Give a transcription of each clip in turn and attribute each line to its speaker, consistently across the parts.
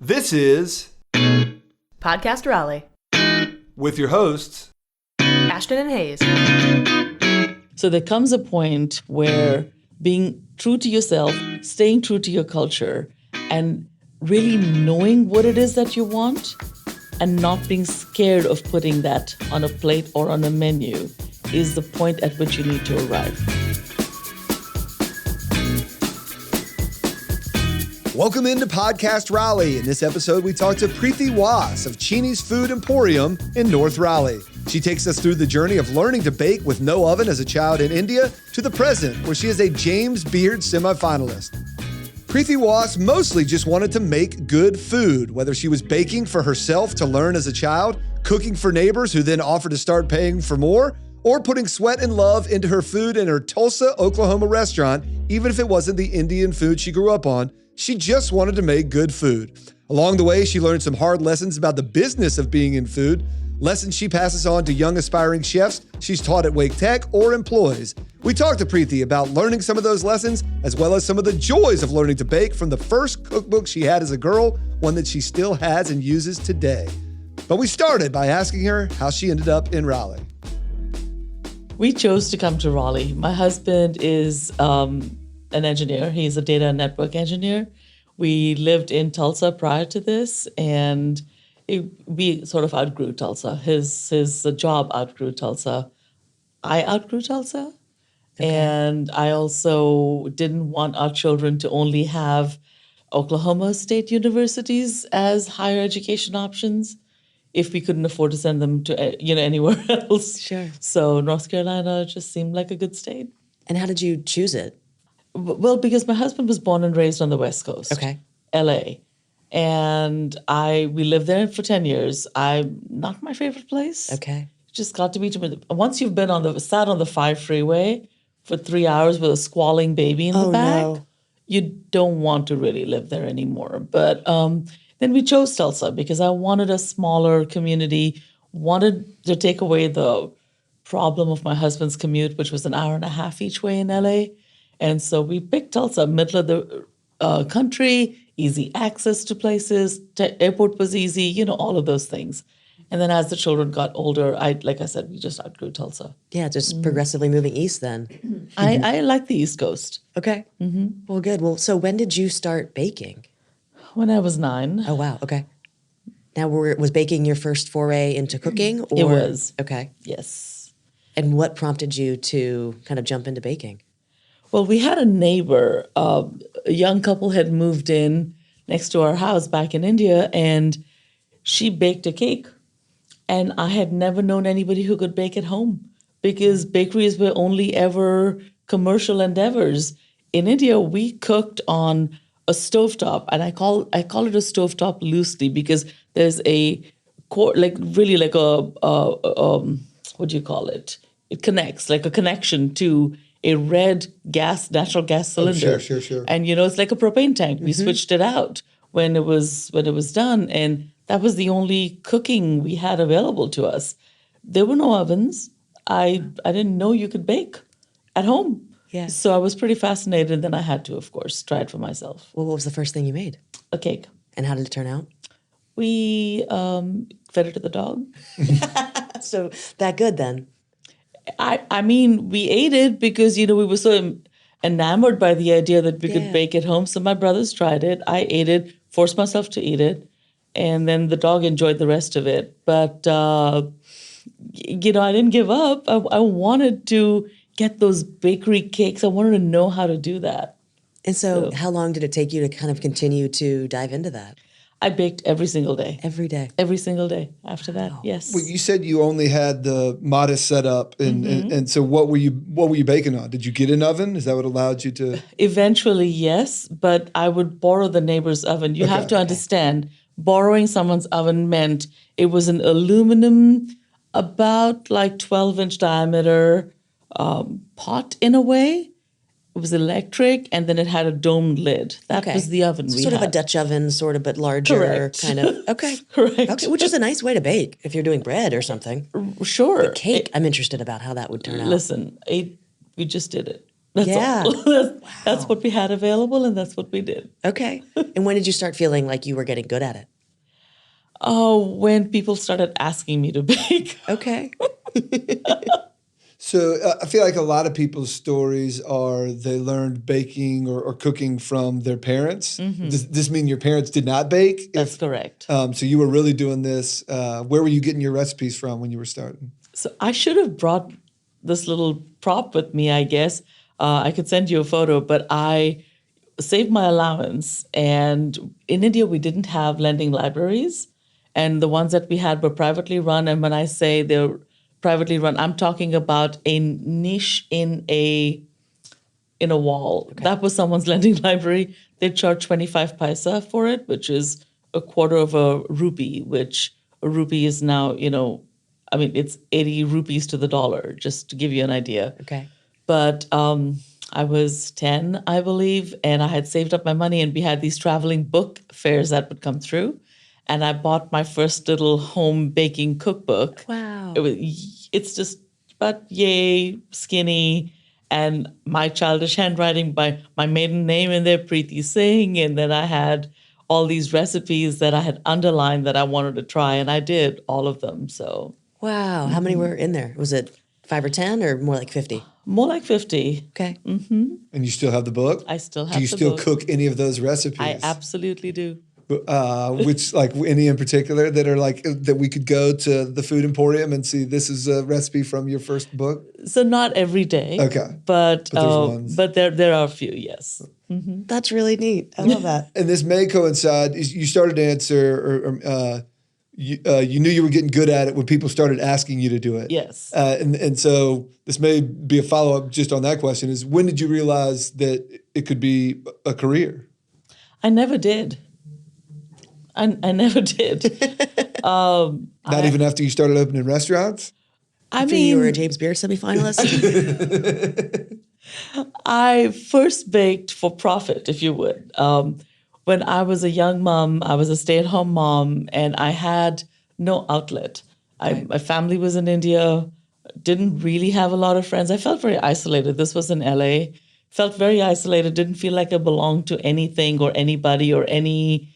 Speaker 1: This is
Speaker 2: Podcast Raleigh
Speaker 1: with your hosts,
Speaker 2: Ashton and Hayes.
Speaker 3: So there comes a point where being true to yourself, staying true to your culture, and really knowing what it is that you want and not being scared of putting that on a plate or on a menu is the point at which you need to arrive.
Speaker 4: Welcome into Podcast Raleigh. In this episode, we talk to Preeti Waas of Cheeni's Food Emporium in North Raleigh. She takes us through the journey of learning to bake with no oven as a child in India to the present, where she is a James Beard semifinalist. Preeti Waas mostly just wanted to make good food, whether she was baking for herself to learn as a child, cooking for neighbors who then offered to start paying for more, or putting sweat and love into her food in her Tulsa, Oklahoma restaurant, even if it wasn't the Indian food she grew up on. She just wanted to make good food. Along the way, she learned some hard lessons about the business of being in food, lessons she passes on to young aspiring chefs she's taught at Wake Tech or employs. We talked to Preeti about learning some of those lessons, as well as some of the joys of learning to bake from the first cookbook she had as a girl, one that she still has and uses today. But we started by asking her how she ended up in Raleigh.
Speaker 3: We chose to come to Raleigh. My husband is an engineer. He's a data and network engineer. We lived in Tulsa prior to this, and we sort of outgrew Tulsa. His job outgrew Tulsa. I outgrew Tulsa. Okay. And I also didn't want our children to only have Oklahoma State universities as higher education options if we couldn't afford to send them to anywhere else.
Speaker 5: Sure.
Speaker 3: So North Carolina just seemed like a good state.
Speaker 5: And how did you choose it?
Speaker 3: Well, because my husband was born and raised on the West Coast,
Speaker 5: okay,
Speaker 3: LA, and we lived there for 10 years. Not my favorite place.
Speaker 5: Okay,
Speaker 3: just got to be too much. Once you've been sat on the 5 freeway for 3 hours with a squalling baby in the back,
Speaker 5: no.
Speaker 3: You don't want to really live there anymore. But then we chose Tulsa because I wanted a smaller community, wanted to take away the problem of my husband's commute, which was an hour and a half each way in LA. And so we picked Tulsa, middle of the country, easy access to places, airport was easy, all of those things. And then as the children got older, like I said, we just outgrew Tulsa.
Speaker 5: Yeah, just progressively moving east then.
Speaker 3: I like the East Coast.
Speaker 5: Okay. Mm-hmm. Well, good. Well, so when did you start baking?
Speaker 3: When I was 9.
Speaker 5: Oh, wow. Okay. Now, was baking your first foray into cooking? Or?
Speaker 3: It was.
Speaker 5: Okay.
Speaker 3: Yes.
Speaker 5: And what prompted you to kind of jump into baking?
Speaker 3: Well, we had a neighbor, a young couple had moved in next to our house back in India, and she baked a cake. And I had never known anybody who could bake at home because bakeries were only ever commercial endeavors. In India, we cooked on a stovetop, and I call it a stovetop loosely because there's a what do you call it? It connects, like a connection to a red natural gas cylinder.
Speaker 4: Oh, sure.
Speaker 3: And it's like a propane tank. We switched it out when it was done, and that was the only cooking we had available to us. There were no ovens. I didn't know you could bake at home.
Speaker 5: Yeah.
Speaker 3: So I was pretty fascinated, and then I had to, of course, try it for myself.
Speaker 5: Well, what was the first thing you made?
Speaker 3: A cake.
Speaker 5: And how did it turn out?
Speaker 3: We fed it to the dog.
Speaker 5: So that good then?
Speaker 3: I mean, we ate it because, we were so enamored by the idea that we could bake at home. So my brothers tried it. I ate it, forced myself to eat it. And then the dog enjoyed the rest of it. But, I didn't give up. I wanted to get those bakery cakes. I wanted to know how to do that.
Speaker 5: And so how long did it take you to kind of continue to dive into that?
Speaker 3: I baked every single day.
Speaker 5: Every day?
Speaker 3: Every single day after that, yes.
Speaker 4: Well, you said you only had the modest setup, and so what were you baking on? Did you get an oven? Is that what allowed you to?
Speaker 3: Eventually, yes, but I would borrow the neighbor's oven. You have to understand, borrowing someone's oven meant it was an aluminum, about like 12-inch diameter pot in a way. It was electric, and then it had a domed lid. That was the oven we had.
Speaker 5: Sort of a Dutch oven, but larger.
Speaker 3: Correct.
Speaker 5: Kind of. Okay.
Speaker 3: Correct.
Speaker 5: Okay, which is a nice way to bake if you're doing bread or something.
Speaker 3: Sure.
Speaker 5: The cake, I'm interested about how that would turn out.
Speaker 3: Listen, we just did it. That's
Speaker 5: Yeah.
Speaker 3: all. That's what we had available, and that's what we did.
Speaker 5: Okay. And when did you start feeling like you were getting good at it?
Speaker 3: Oh, when people started asking me to bake.
Speaker 5: Okay.
Speaker 4: So I feel like a lot of people's stories are they learned baking or cooking from their parents. Does this mean your parents did not bake?
Speaker 3: That's correct.
Speaker 4: So you were really doing this. Where were you getting your recipes from when you were starting?
Speaker 3: So I should have brought this little prop with me, I guess. I could send you a photo, but I saved my allowance. And in India, we didn't have lending libraries. And the ones that we had were privately run. And when I say they're privately run, I'm talking about a niche in a wall. Okay. That was someone's lending library. They charged 25 paisa for it, which is a quarter of a rupee, which a rupee is now, it's 80 rupees to the dollar, just to give you an idea.
Speaker 5: Okay.
Speaker 3: But I was 10, I believe, and I had saved up my money, and we had these traveling book fairs that would come through. And I bought my first little home baking cookbook.
Speaker 5: Wow.
Speaker 3: It's just about yay, skinny, and my childish handwriting by my maiden name in there, Preeti Singh. And then I had all these recipes that I had underlined that I wanted to try, and I did all of them. So
Speaker 5: wow. How many were in there? Was it 5 or 10 or more like 50?
Speaker 3: more like 50.
Speaker 5: Okay.
Speaker 4: And you still have the book?
Speaker 3: I still have
Speaker 4: Do you
Speaker 3: the
Speaker 4: still
Speaker 3: book.
Speaker 4: cook any of those recipes?
Speaker 3: I absolutely do.
Speaker 4: Which, like, any in particular that are like that we could go to the Food Emporium and see this is a recipe from your first book?
Speaker 3: So not every day.
Speaker 4: Okay.
Speaker 3: But
Speaker 4: there's ones.
Speaker 3: but there are a few, yes.
Speaker 5: That's really neat. I love that.
Speaker 4: And this may coincide. You started to answer, you knew you were getting good at it when people started asking you to do it.
Speaker 3: Yes.
Speaker 4: And so this may be a follow up just on that question: is when did you realize that it could be a career?
Speaker 3: I never did. I never did.
Speaker 4: Not even after you started opening restaurants?
Speaker 3: I
Speaker 5: You were a
Speaker 3: mean,
Speaker 5: James Beard semifinalist?
Speaker 3: I first baked for profit, if you would. When I was a young mom, I was a stay-at-home mom, and I had no outlet. My family was in India, didn't really have a lot of friends. I felt very isolated. This was in LA. Felt very isolated, didn't feel like I belonged to anything or anybody or any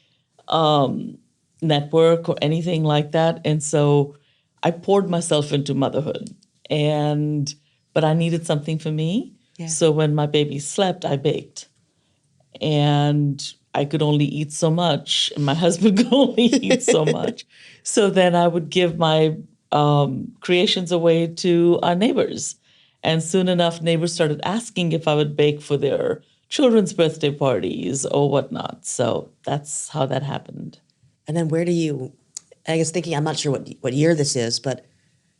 Speaker 3: network or anything like that. And so I poured myself into motherhood. But I needed something for me.
Speaker 5: Yeah.
Speaker 3: So when my baby slept, I baked. And I could only eat so much, and my husband could only eat so much. So then I would give my creations away to our neighbors. And soon enough, neighbors started asking if I would bake for their children's birthday parties or whatnot. So that's how that happened.
Speaker 5: And then where do you, I guess thinking, I'm not sure what year this is, but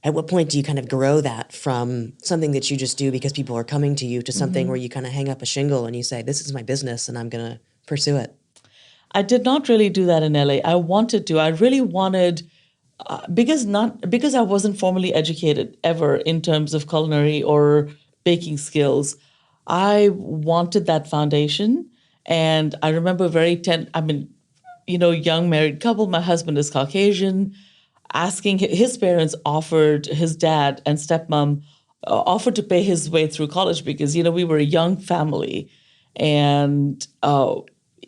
Speaker 5: at what point do you kind of grow that from something that you just do because people are coming to you to something where you kind of hang up a shingle and you say, this is my business and I'm going to pursue it?
Speaker 3: I did not really do that in LA. I wanted to. I really wanted, because I wasn't formally educated ever in terms of culinary or baking skills. I wanted that foundation. And I remember young married couple, my husband is Caucasian, asking his parents his dad and stepmom offered to pay his way through college because, we were a young family and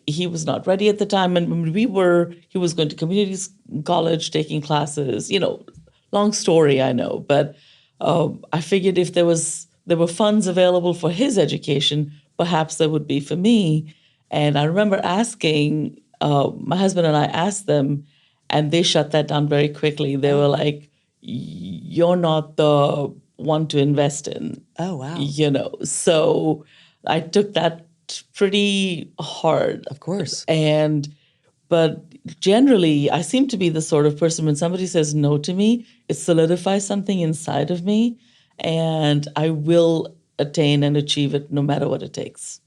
Speaker 3: he was not ready at the time. And when he was going to community college, taking classes, long story, I know. But I figured if there were funds available for his education, perhaps there would be for me. And I remember asking, my husband and I asked them, and they shut that down very quickly. They were like, you're not the one to invest in.
Speaker 5: Oh, wow.
Speaker 3: So I took that pretty hard.
Speaker 5: Of course.
Speaker 3: But generally, I seem to be the sort of person when somebody says no to me, it solidifies something inside of me, and I will attain and achieve it no matter what it takes.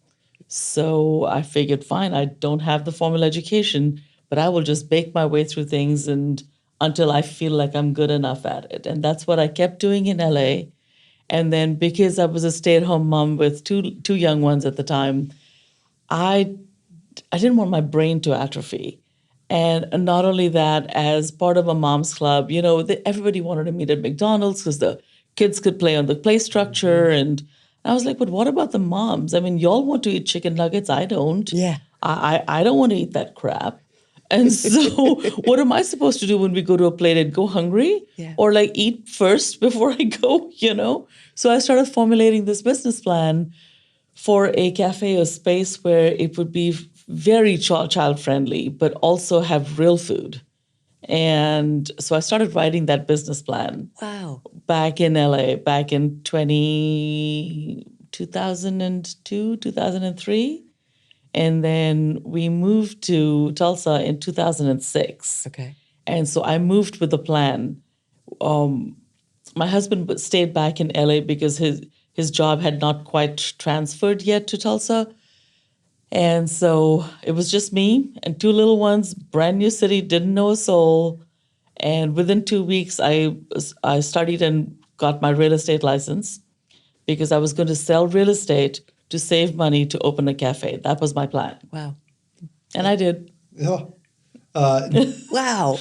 Speaker 3: So I figured, fine, I don't have the formal education, but I will just bake my way through things until I feel like I'm good enough at it. And that's what I kept doing in LA. And then because I was a stay-at-home mom with two young ones at the time, I didn't want my brain to atrophy. And not only that, as part of a mom's club, everybody wanted to meet at McDonald's because the kids could play on the play structure. And I was like, but what about the moms? I mean, y'all want to eat chicken nuggets. I don't.
Speaker 5: Yeah.
Speaker 3: I don't want to eat that crap. And so what am I supposed to do when we go to a plate and go hungry?
Speaker 5: Yeah.
Speaker 3: Or like eat first before I go, So I started formulating this business plan for a cafe, a space where it would be very child friendly, but also have real food. And so I started writing that business plan
Speaker 5: Wow.
Speaker 3: back in LA, back in 2002, 2003. And then we moved to Tulsa in 2006.
Speaker 5: Okay.
Speaker 3: And so I moved with a plan. My husband stayed back in LA because his job had not quite transferred yet to Tulsa. And so it was just me and two little ones, brand new city, didn't know a soul. And within 2 weeks, I studied and got my real estate license because I was going to sell real estate to save money to open a cafe. That was my plan.
Speaker 5: Wow.
Speaker 3: And I did.
Speaker 1: Yeah.
Speaker 5: Wow.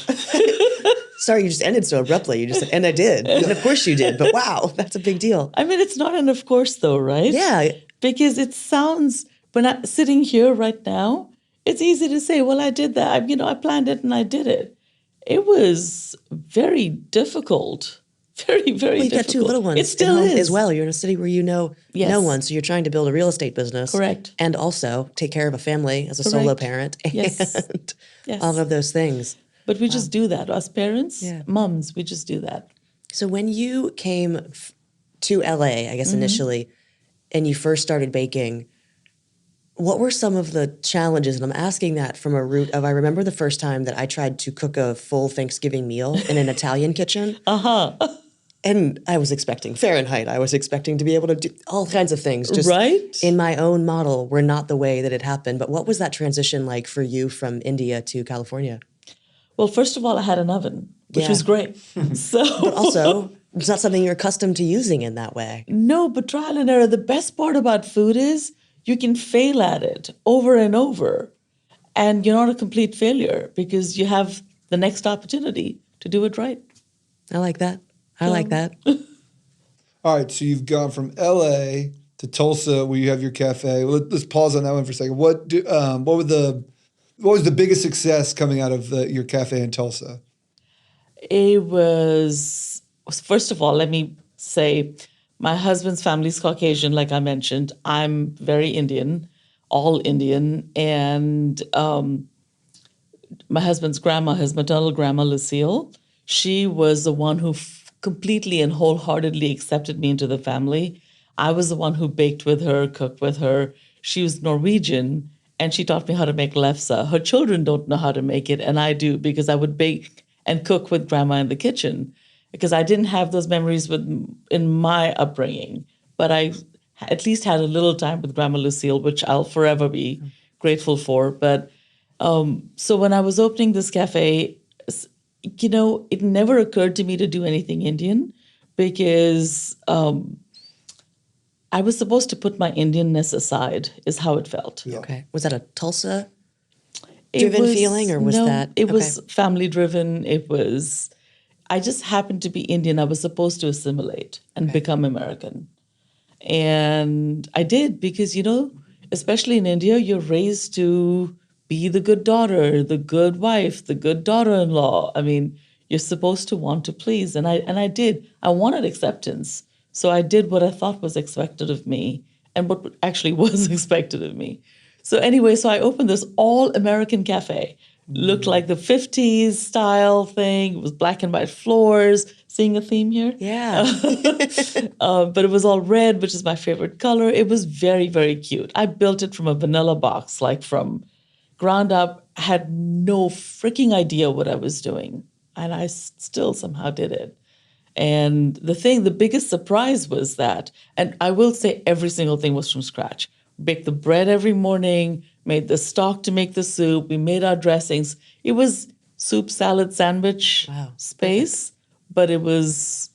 Speaker 5: Sorry, you just ended so abruptly. You just said, and I did. And of course you did. But wow, that's a big deal.
Speaker 3: I mean, it's not an of course, though, right?
Speaker 5: Yeah.
Speaker 3: Because it sounds, when I'm sitting here right now, it's easy to say, well, I did that. I planned it and I did it. It was very difficult. Very, very
Speaker 5: Well, you've
Speaker 3: difficult.
Speaker 5: got two little ones
Speaker 3: It still
Speaker 5: at home
Speaker 3: is.
Speaker 5: as well. You're in a city where you know
Speaker 3: Yes.
Speaker 5: no one, so you're trying to build a real estate business.
Speaker 3: Correct.
Speaker 5: And also take care of a family as a solo
Speaker 3: Correct.
Speaker 5: parent
Speaker 3: Yes.
Speaker 5: and
Speaker 3: Yes.
Speaker 5: all of those things.
Speaker 3: But we just do that. Us parents,
Speaker 5: Yeah.
Speaker 3: moms, we just do that.
Speaker 5: So when you came to LA, I guess initially, and you first started baking, what were some of the challenges? And I'm asking that from a root of I remember the first time that I tried to cook a full Thanksgiving meal in an Italian kitchen. And I was expecting Fahrenheit. I was expecting to be able to do all kinds of things. Just
Speaker 3: Right?
Speaker 5: in my own model were not the way that it happened. But what was that transition like for you from India to California?
Speaker 3: Well, first of all, I had an oven, which
Speaker 5: Yeah.
Speaker 3: was great. So
Speaker 5: But also, it's not something you're accustomed to using in that way.
Speaker 3: no, but trial and error. The best part about food is you can fail at it over and over, and you're not a complete failure because you have the next opportunity to do it right.
Speaker 5: I like that. I like that.
Speaker 1: All right. So you've gone from LA to Tulsa, where you have your cafe. Let's pause on that one for a second. What was the biggest success coming out of your cafe in Tulsa?
Speaker 3: It was, first of all, let me say, my husband's family's Caucasian, like I mentioned. I'm very Indian, all Indian. And my husband's grandma, his maternal grandma, Lucille, she was the one who completely and wholeheartedly accepted me into the family. I was the one who baked with her, cooked with her. She was Norwegian, and she taught me how to make lefse. Her children don't know how to make it, and I do because I would bake and cook with grandma in the kitchen because I didn't have those memories in my upbringing. But I at least had a little time with Grandma Lucille, which I'll forever be grateful for. But so when I was opening this cafe, it never occurred to me to do anything Indian because I was supposed to put my Indianness aside, is how it felt.
Speaker 1: Yeah.
Speaker 5: Okay. Was that a Tulsa
Speaker 3: It
Speaker 5: driven
Speaker 3: was-
Speaker 5: feeling or was
Speaker 3: no,
Speaker 5: that?
Speaker 3: It
Speaker 5: okay.
Speaker 3: was family driven. I just happened to be Indian. I was supposed to assimilate and become American. And I did because, especially in India, you're raised to be the good daughter, the good wife, the good daughter-in-law. I mean, you're supposed to want to please. And I did. I wanted acceptance. So I did what I thought was expected of me and what actually was expected of me. So anyway, so I opened this all-American cafe. Looked like the 50s style thing. It was black and white floors. Seeing a theme here?
Speaker 5: Yeah.
Speaker 3: But it was all red, which is my favorite color. It was very, very cute. I built it from a vanilla box, like from ground up. Had no freaking idea what I was doing. And I still somehow did it. And the biggest surprise was that, and I will say every single thing was from scratch. Baked the bread every morning, made the stock to make the soup. We made our dressings. It was soup, salad, sandwich space, but it was,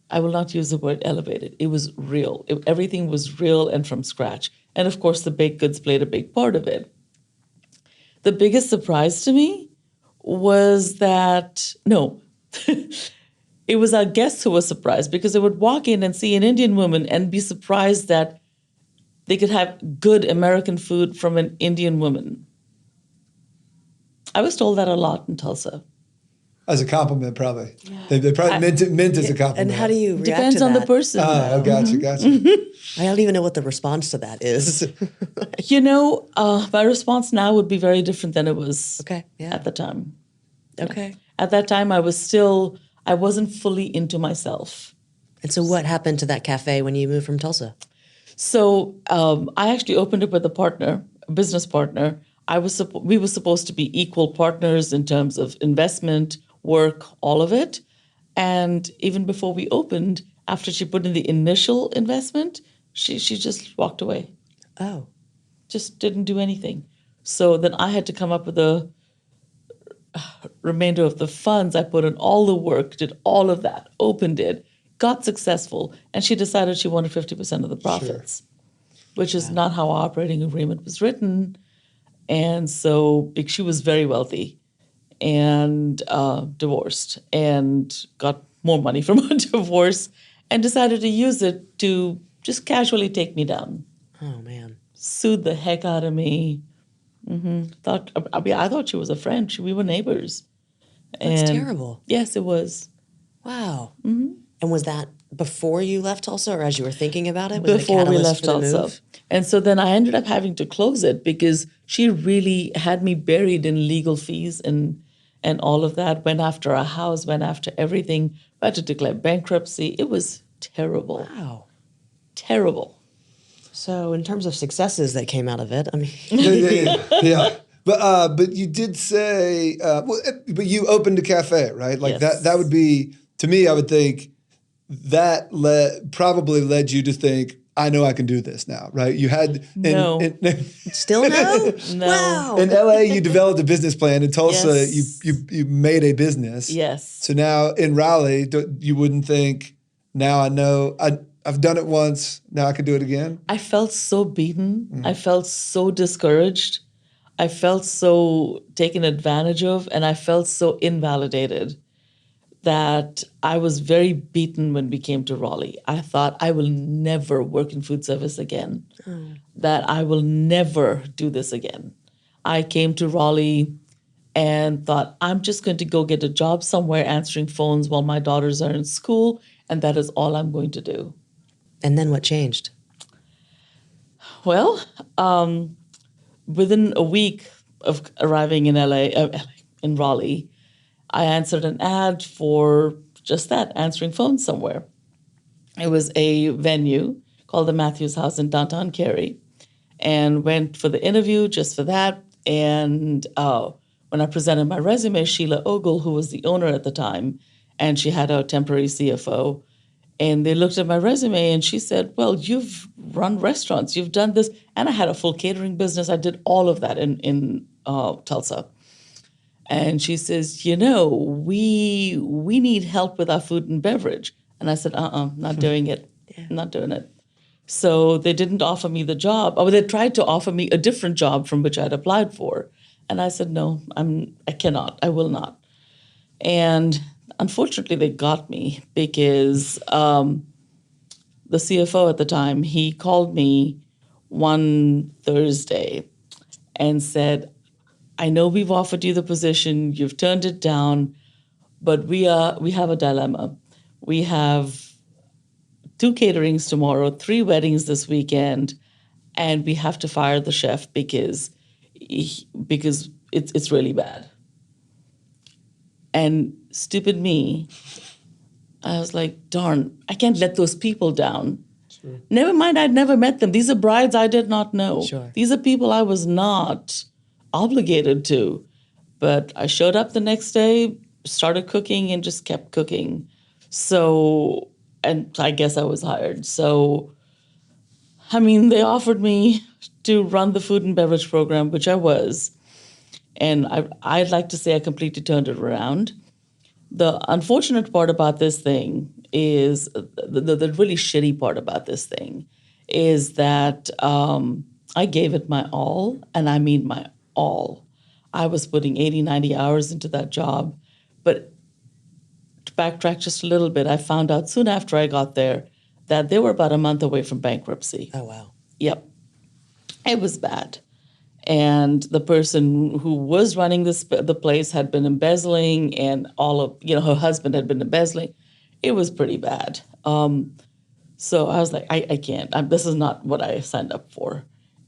Speaker 3: I will not use the word elevated. It was real. Everything was real and from scratch. And of course, the baked goods played a big part of it. The biggest surprise to me was that, it was our guests who were surprised because they would walk in and see an Indian woman and be surprised that they could have good American food from an Indian woman. I was told that a lot in Tulsa.
Speaker 1: As a compliment, probably. They probably meant as a compliment.
Speaker 5: And how do you react
Speaker 3: Depends
Speaker 5: to
Speaker 3: on
Speaker 5: that?
Speaker 3: the person.
Speaker 1: Oh, gotcha.
Speaker 5: I don't even know what the response to that is.
Speaker 3: You know, my response now would be very different than it was
Speaker 5: Okay, yeah.
Speaker 3: at the time.
Speaker 5: Okay.
Speaker 3: At that time, I wasn't fully into myself.
Speaker 5: And so what happened to that cafe when you moved from Tulsa?
Speaker 3: So I actually opened it with a business partner. We were supposed to be equal partners in terms of investment, work, all of it. And even before we opened, after she put in the initial investment, she just walked away.
Speaker 5: Oh.
Speaker 3: Just didn't do anything. So then I had to come up with the remainder of the funds. I put in all the work, did all of that, opened it, got successful, and she decided she wanted 50% of the profits, which is not how our operating agreement was written. And so she was very wealthy and divorced and got more money from her divorce and decided to use it to just casually take me down.
Speaker 5: Oh, man.
Speaker 3: Sued the heck out of me. I thought she was a friend. We were neighbors.
Speaker 5: That's
Speaker 3: And
Speaker 5: terrible.
Speaker 3: Yes, it was.
Speaker 5: Wow. Mm-hmm. And was that before you left Tulsa or as you were thinking about it? Was
Speaker 3: Before
Speaker 5: it a
Speaker 3: we
Speaker 5: catalyst
Speaker 3: left
Speaker 5: for the
Speaker 3: Tulsa.
Speaker 5: move?
Speaker 3: And so then I ended up having to close it because she really had me buried in legal fees and all of that. Went after our house, went after everything. I had to declare bankruptcy. It was terrible.
Speaker 5: Wow.
Speaker 3: Terrible.
Speaker 5: So in terms of successes that came out of it, I mean,
Speaker 1: Yeah. But you did say, but you opened a cafe, right? Like
Speaker 3: Yes.
Speaker 1: that would be, to me, I would think that probably led you to think, I know I can do this now, right? You had
Speaker 3: No.
Speaker 5: still no?
Speaker 3: No.
Speaker 5: Wow.
Speaker 1: in LA, you developed a business plan. In Tulsa,
Speaker 3: Yes.
Speaker 1: you made a business.
Speaker 3: Yes.
Speaker 1: So now in Raleigh, you wouldn't think, now I know, I've done it once, now I can do it again?
Speaker 3: I felt so beaten. I felt so discouraged. I felt so taken advantage of, and I felt so invalidated that I was very beaten when we came to Raleigh. I thought I will never work in food service again, that I will never do this again. I came to Raleigh and thought, I'm just going to go get a job somewhere answering phones while my daughters are in school, and that is all I'm going to do.
Speaker 5: And then what changed?
Speaker 3: Well, within a week of arriving in in Raleigh, I answered an ad for just that, answering phones somewhere. It was a venue called the Matthews House in downtown Cary, and went for the interview just for that. And when I presented my resume, Sheila Ogle, who was the owner at the time, and she had a temporary CFO, and they looked at my resume and she said, well, you've run restaurants, you've done this. And I had a full catering business. I did all of that in Tulsa. And she says, we need help with our food and beverage. And I said, not doing it. Not doing it. So they didn't offer me the job. Or they tried to offer me a different job from which I'd applied for. And I said, no, I cannot. I will not. And unfortunately, they got me because the CFO at the time, he called me one Thursday and said, I know we've offered you the position, you've turned it down, but we have a dilemma. We have 2 caterings tomorrow, 3 weddings this weekend, and we have to fire the chef because it's really bad. And stupid me, I was like, darn, I can't let those people down. Sure. Never mind, I'd never met them. These are brides I did not know.
Speaker 5: Sure.
Speaker 3: These are people I was not obligated to. But I showed up the next day, started cooking, and just kept cooking. So, and I guess I was hired. So, I mean, they offered me to run the food and beverage program, which I was. And I'd like to say I completely turned it around. The unfortunate part about this thing is, the really shitty part about this thing is that I gave it my all, and I mean my all. I was putting 80, 90 hours into that job. But backtrack just a little bit, I found out soon after I got there that they were about a month away from bankruptcy.
Speaker 5: Oh, wow.
Speaker 3: Yep. It was bad. And the person who was running the place had been embezzling, and her husband had been embezzling. It was pretty bad. So I was like, I can't. This is not what I signed up for.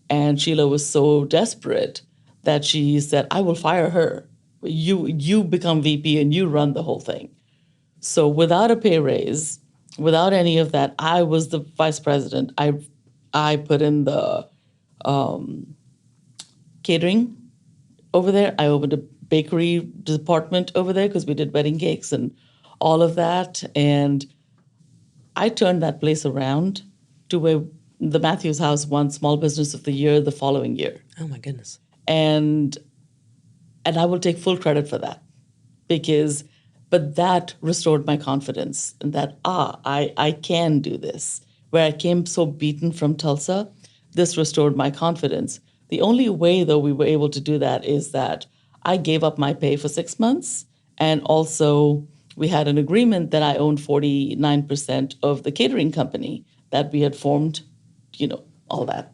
Speaker 3: And Sheila was so desperate that she said, I will fire her. You become VP and you run the whole thing. So without a pay raise, without any of that, I was the vice president. I put in the catering over there. I opened a bakery department over there because we did wedding cakes and all of that. And I turned that place around to where the Matthews House won Small Business of the Year the following year.
Speaker 5: Oh, my goodness.
Speaker 3: And I will take full credit for that but that restored my confidence and that, I can do this. Where I came so beaten from Tulsa, this restored my confidence. The only way, though, we were able to do that is that I gave up my pay for 6 months, and also we had an agreement that I owned 49% of the catering company that we had formed, all that.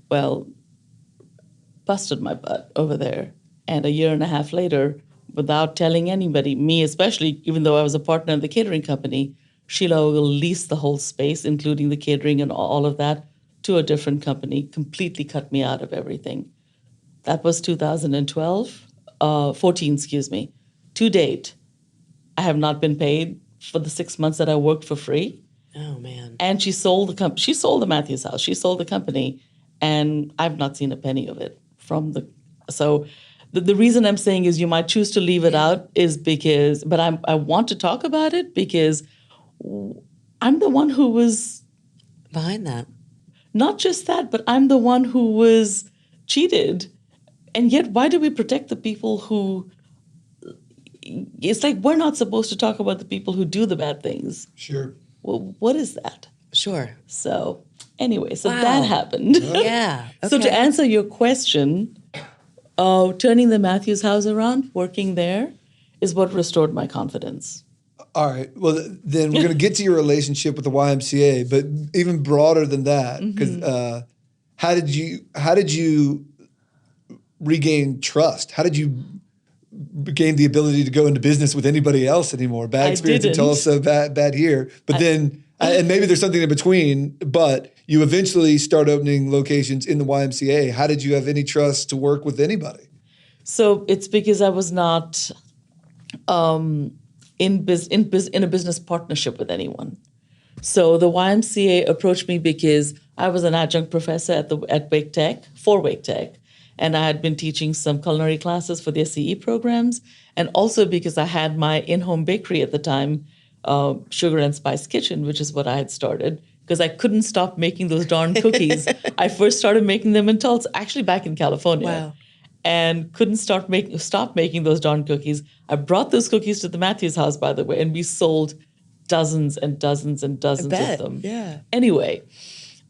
Speaker 3: Well, busted my butt over there. And a year and a half later, without telling anybody, me especially, even though I was a partner in the catering company, Sheila will lease the whole space, including the catering and all of that, to a different company, completely cut me out of everything. That was 14, excuse me. To date, I have not been paid for the 6 months that I worked for free.
Speaker 5: Oh, man.
Speaker 3: And she sold the Matthews House. She sold the company, and I've not seen a penny of it from the. So the reason I'm saying is you might choose to leave it out is because, but I want to talk about it because I'm the one who was
Speaker 5: Behind that.
Speaker 3: not just that, but I'm the one who was cheated. And yet, why do we protect the people who? It's like we're not supposed to talk about the people who do the bad things.
Speaker 1: Sure.
Speaker 3: Well, what is that?
Speaker 5: Sure.
Speaker 3: So anyway, so
Speaker 5: Wow.
Speaker 3: that happened.
Speaker 5: Yeah. Okay.
Speaker 3: So to answer your question, turning the Matthews House around, working there, is what restored my confidence.
Speaker 1: All right. Well, then we're going to get to your relationship with the YMCA, but even broader than that, because how did you regain trust? How did you gain the ability to go into business with anybody else anymore? Bad experience in Tulsa, bad here. But then, and maybe there's something in between, but you eventually start opening locations in the YMCA. How did you have any trust to work with anybody?
Speaker 3: So it's because I was not in a business partnership with anyone. So the YMCA approached me because I was an adjunct professor at Wake Tech, for Wake Tech, and I had been teaching some culinary classes for their CE programs, and also because I had my in-home bakery at the time, Sugar and Spice Kitchen, which is what I had started, because I couldn't stop making those darn cookies. I first started making them in Tulsa, actually back in California.
Speaker 5: Wow.
Speaker 3: And couldn't stop making those darn cookies. I brought those cookies to the Matthews House, by the way, and we sold dozens and dozens and dozens of them.
Speaker 5: Yeah.
Speaker 3: Anyway.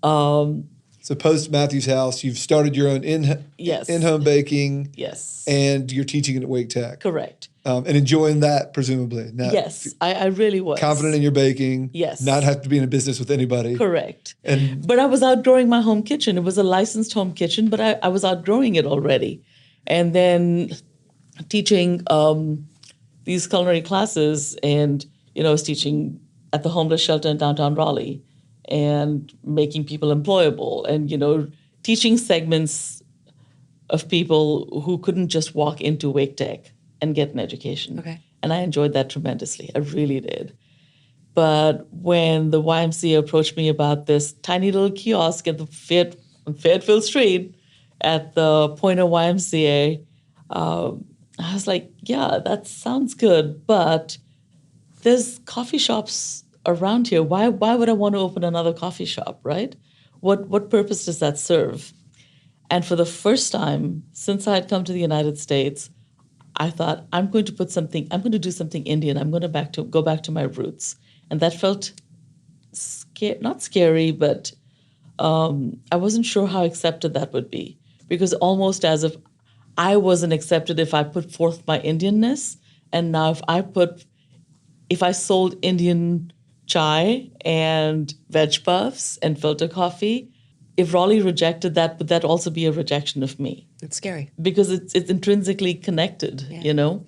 Speaker 1: So post Matthews House, you've started your own in-home baking.
Speaker 3: Yes.
Speaker 1: And you're teaching it at Wake Tech.
Speaker 3: Correct.
Speaker 1: And enjoying that, presumably. Now,
Speaker 3: Yes, I really was.
Speaker 1: confident in your baking.
Speaker 3: Yes.
Speaker 1: Not have to be in a business with anybody.
Speaker 3: Correct.
Speaker 1: And
Speaker 3: But I was outgrowing my home kitchen. It was a licensed home kitchen, but I was outgrowing it already. And then teaching these culinary classes, and I was teaching at the homeless shelter in downtown Raleigh and making people employable, and teaching segments of people who couldn't just walk into Wake Tech and get an education.
Speaker 5: Okay.
Speaker 3: And I enjoyed that tremendously. I really did. But when the YMCA approached me about this tiny little kiosk at the Fayetteville Street at the Pointer YMCA, I was like, yeah, that sounds good, but there's coffee shops around here. Why would I want to open another coffee shop, right? What purpose does that serve? And for the first time since I had come to the United States, I thought, I'm going to do something Indian. I'm going to go back to my roots. And that felt not scary, but I wasn't sure how accepted that would be, because almost as if I wasn't accepted if I put forth my Indianness, and now if I put if I sold Indian chai and veg puffs and filter coffee, if Raleigh rejected that, would that also be a rejection of me?
Speaker 5: It's scary.
Speaker 3: Because it's intrinsically connected, you know?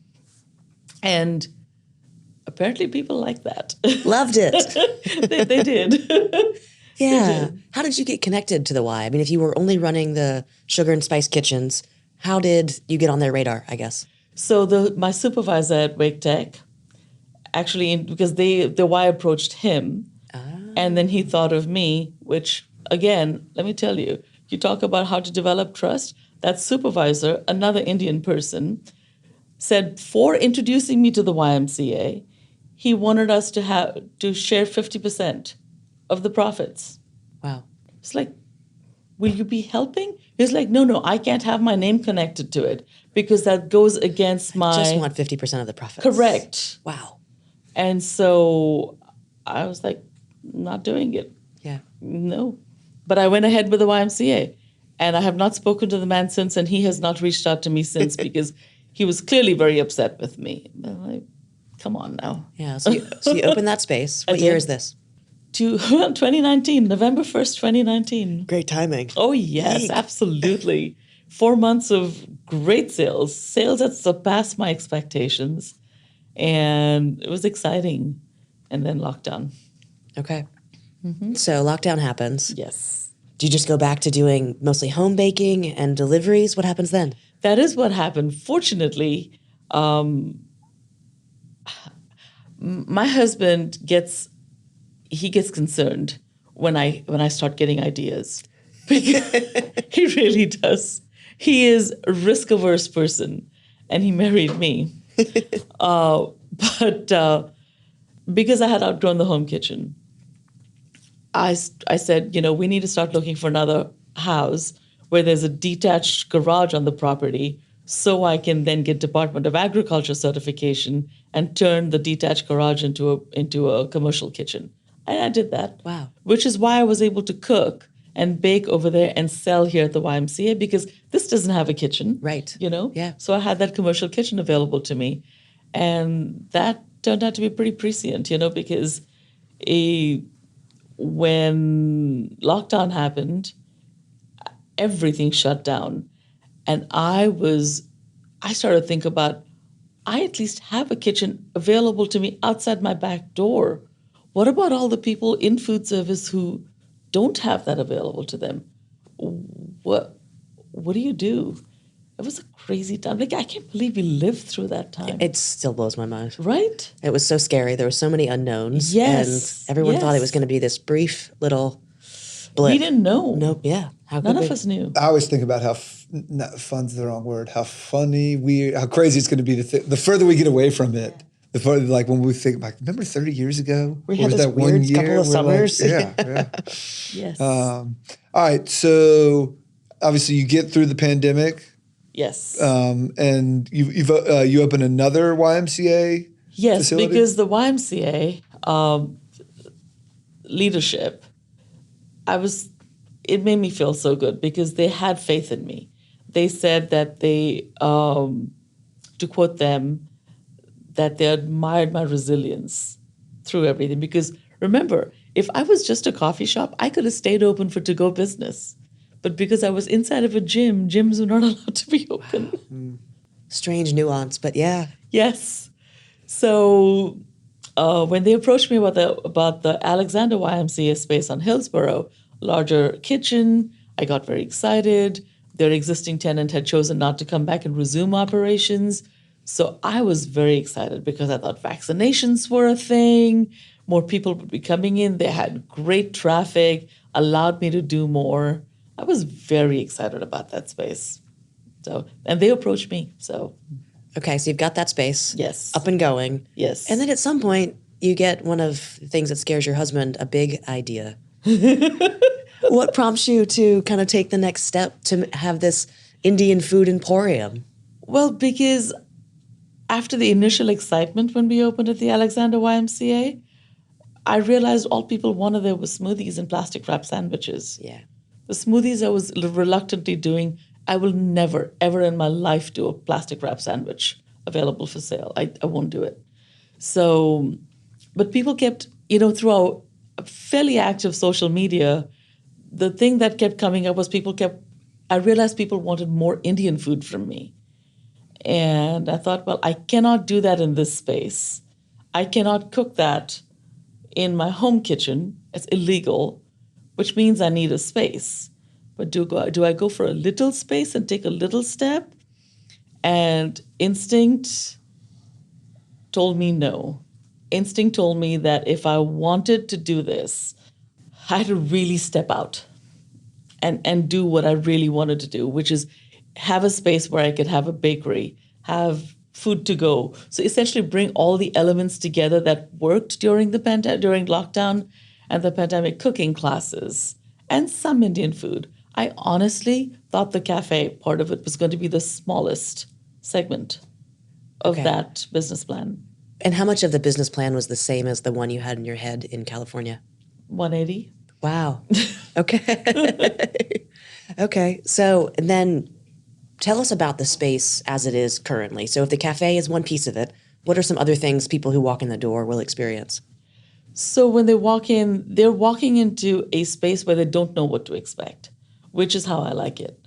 Speaker 3: And apparently people like that.
Speaker 5: Loved it.
Speaker 3: they did.
Speaker 5: Yeah. How did you get connected to the Y? I mean, if you were only running the sugar and spice kitchens, how did you get on their radar, I guess?
Speaker 3: So my supervisor at Wake Tech, actually, because the Y approached him, and then he thought of me, which, again, let me tell you, you talk about how to develop trust. That supervisor, another Indian person, said for introducing me to the YMCA, he wanted us to share 50% of the profits.
Speaker 5: Wow.
Speaker 3: It's like, will you be helping? He's like, no, I can't have my name connected to it because that goes against my...
Speaker 5: Just want 50% of the profits.
Speaker 3: Correct.
Speaker 5: Wow.
Speaker 3: And so I was like, not doing it.
Speaker 5: Yeah.
Speaker 3: No. But I went ahead with the YMCA. And I have not spoken to the man since, and he has not reached out to me since because he was clearly very upset with me. I'm like, come on now.
Speaker 5: Yeah. So you opened that space. What year is this?
Speaker 3: 2019, November 1st, 2019.
Speaker 5: Great timing.
Speaker 3: Oh, yes, absolutely. 4 months of great sales that surpassed my expectations. And it was exciting. And then lockdown.
Speaker 5: Okay. So lockdown happens.
Speaker 3: Yes.
Speaker 5: Do you just go back to doing mostly home baking and deliveries? What happens then?
Speaker 3: That is what happened. Fortunately, my husband gets concerned when I start getting ideas. He really does. He is a risk-averse person, and he married me. But because I had outgrown the home kitchen, I said, we need to start looking for another house where there's a detached garage on the property so I can then get Department of Agriculture certification and turn the detached garage into a commercial kitchen. And I did that.
Speaker 5: Wow.
Speaker 3: Which is why I was able to cook and bake over there and sell here at the YMCA because this doesn't have a kitchen.
Speaker 5: Right.
Speaker 3: Yeah. So I had that commercial kitchen available to me. And that turned out to be pretty prescient, because when lockdown happened, everything shut down. And I started to think about, I at least have a kitchen available to me outside my back door. What about all the people in food service who don't have that available to them? What do you do? It was a crazy time. Like, I can't believe we lived through that time.
Speaker 5: It still blows my mind.
Speaker 3: Right?
Speaker 5: It was so scary. There were so many unknowns.
Speaker 3: Yes.
Speaker 5: And everyone thought it was going to be this brief little blip.
Speaker 3: We didn't know.
Speaker 5: Nope. Yeah.
Speaker 3: None of us knew.
Speaker 1: I always think about how fun's the wrong word. How funny, weird, how crazy it's going to be the further we get away from it. The further, like when we think back, remember 30 years ago?
Speaker 5: We had this weird couple of summers.
Speaker 1: Yeah.
Speaker 3: Yes.
Speaker 1: All right. So obviously you get through the pandemic.
Speaker 3: Yes.
Speaker 1: And you open another YMCA facility?
Speaker 3: Because the YMCA leadership, it made me feel so good because they had faith in me. They said that to quote them, that they admired my resilience through everything. Because remember, if I was just a coffee shop, I could have stayed open for to-go business. But because I was inside of a gym, gyms were not allowed to be open.
Speaker 1: Wow.
Speaker 5: Strange nuance, but yeah.
Speaker 3: Yes. So when they approached me about the Alexander YMCA space on Hillsborough, larger kitchen, I got very excited. Their existing tenant had chosen not to come back and resume operations. So I was very excited because I thought vaccinations were a thing. More people would be coming in. They had great traffic, allowed me to do more. I was very excited about that space. And they approached me. So,
Speaker 5: Okay, so you've got that space.
Speaker 3: Yes.
Speaker 5: Up and going.
Speaker 3: Yes.
Speaker 5: And then at some point, you get one of the things that scares your husband, a big idea. What prompts you to kind of take the next step to have this Indian Food Emporium?
Speaker 3: Well, because after the initial excitement when we opened at the Alexander YMCA, I realized all people wanted there was smoothies and plastic wrap sandwiches.
Speaker 5: Yeah.
Speaker 3: The smoothies I was reluctantly doing, I will never, ever in my life do a plastic wrap sandwich available for sale. I won't do it. So But people kept, through our fairly active social media, the thing that kept coming up was I realized people wanted more Indian food from me. And I thought, well, I cannot do that in this space. I cannot cook that in my home kitchen. It's illegal, which means I need a space. But do I go for a little space and take a little step? And instinct told me no. Instinct told me that if I wanted to do this, I had to really step out and do what I really wanted to do, which is have a space where I could have a bakery, have food to go. So essentially bring all the elements together that worked during during lockdown and the pandemic, cooking classes and some Indian food. I honestly thought the cafe part of it was going to be the smallest segment of that business plan.
Speaker 5: And how much of the business plan was the same as the one you had in your head in California?
Speaker 3: 180.
Speaker 5: Wow. Okay. Okay. So then tell us about the space as it is currently. So if the cafe is one piece of it, what are some other things people who walk in the door will experience?
Speaker 3: So when they walk in, they're walking into a space where they don't know what to expect, which is how I like it.